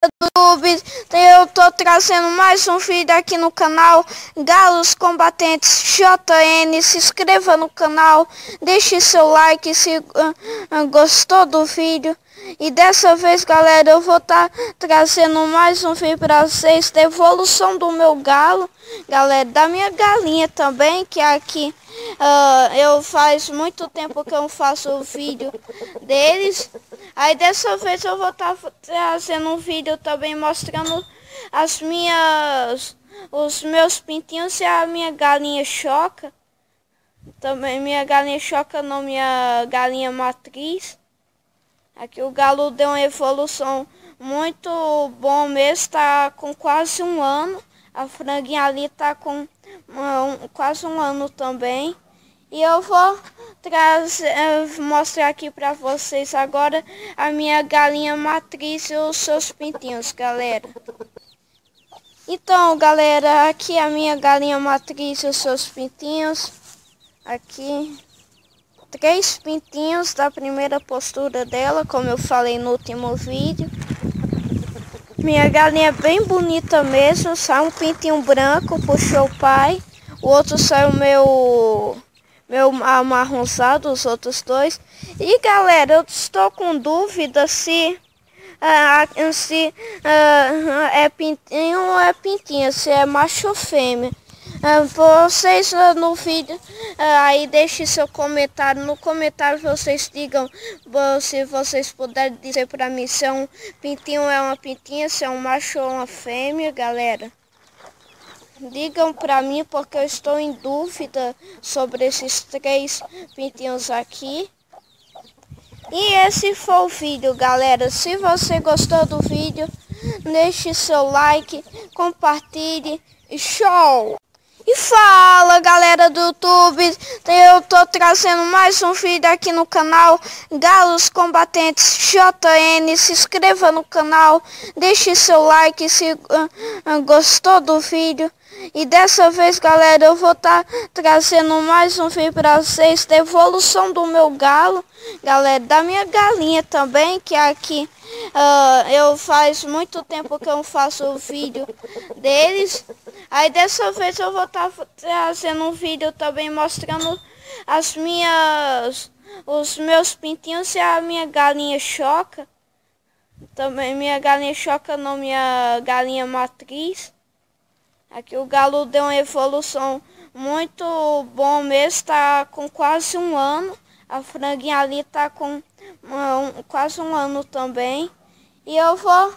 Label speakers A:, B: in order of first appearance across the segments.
A: YouTube, eu tô trazendo mais um vídeo aqui no canal Galos Combatentes JN. Se inscreva no canal, deixe seu like se gostou do vídeo. E dessa vez, galera, eu vou estar trazendo mais um vídeo para vocês da evolução do meu galo, galera, da minha galinha também, que aqui eu faz muito tempo que eu faço o vídeo deles. Aí dessa vez eu vou estar trazendo um vídeo também mostrando os meus pintinhos e a minha galinha choca. Também minha galinha choca, não, minha galinha matriz. Aqui o galo deu uma evolução muito bom mesmo, tá com quase um ano. A franguinha ali tá com quase um ano também. E eu vou mostrar aqui para vocês agora a minha galinha matriz e os seus pintinhos, galera. Então, galera, aqui a minha galinha matriz e os seus pintinhos. Aqui, 3 pintinhos da primeira postura dela, como eu falei no último vídeo. Minha galinha é bem bonita mesmo, sai um pintinho branco, puxou o pai. O outro saiu meu amarronzado, os outros dois. E galera, eu estou com dúvida se é pintinho ou é pintinha, se é macho ou fêmea. Vocês no vídeo aí deixem seu comentário. No comentário vocês digam, se vocês puderem dizer para mim se é um pintinho ou é uma pintinha, se é um macho ou uma fêmea, galera. Digam para mim, porque eu estou em dúvida sobre esses 3 pintinhos aqui. E esse foi o vídeo, galera. Se você gostou do vídeo, deixe seu like, compartilhe e show! E fala, galera do YouTube, eu tô trazendo mais um vídeo aqui no canal Galos Combatentes JN. Se inscreva no canal, deixe seu like se gostou do vídeo. E dessa vez, galera, eu vou estar trazendo mais um vídeo para vocês da evolução do meu galo, galera, da minha galinha também, que aqui eu faz muito tempo que eu faço o vídeo deles. Aí dessa vez eu vou estar trazendo um vídeo também mostrando os meus pintinhos e a minha galinha choca. Também minha galinha choca, não, minha galinha matriz. Aqui o galo deu uma evolução muito bom mesmo, tá com quase um ano. A franguinha ali tá com quase um ano também. E eu vou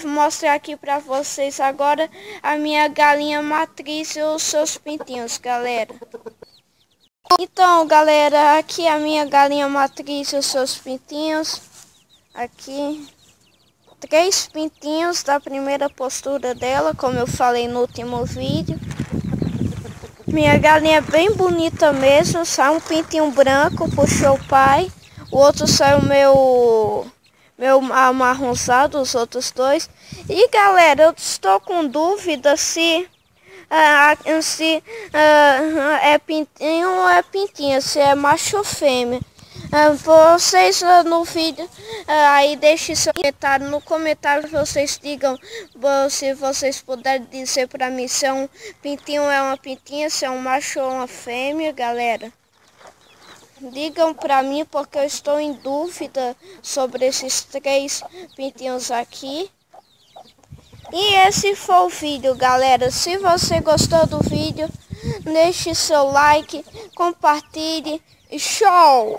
A: mostrar aqui para vocês agora a minha galinha matriz e os seus pintinhos, galera. Então, galera, aqui a minha galinha matriz e os seus pintinhos. Aqui, 3 pintinhos da primeira postura dela, como eu falei no último vídeo. Minha galinha é bem bonita mesmo, sai um pintinho branco, puxou o pai. O outro saiu meu amarronzado, os outros dois. E galera, eu estou com dúvida se é pintinho ou é pintinha, se é macho ou fêmea. Vocês no vídeo aí deixem seu comentário. No comentário vocês digam, se vocês puderem dizer para mim se é um pintinho ou é uma pintinha, se é um macho ou uma fêmea, galera. Digam para mim, porque eu estou em dúvida sobre esses 3 pintinhos aqui. E esse foi o vídeo, galera. Se você gostou do vídeo, deixe seu like, compartilhe e show!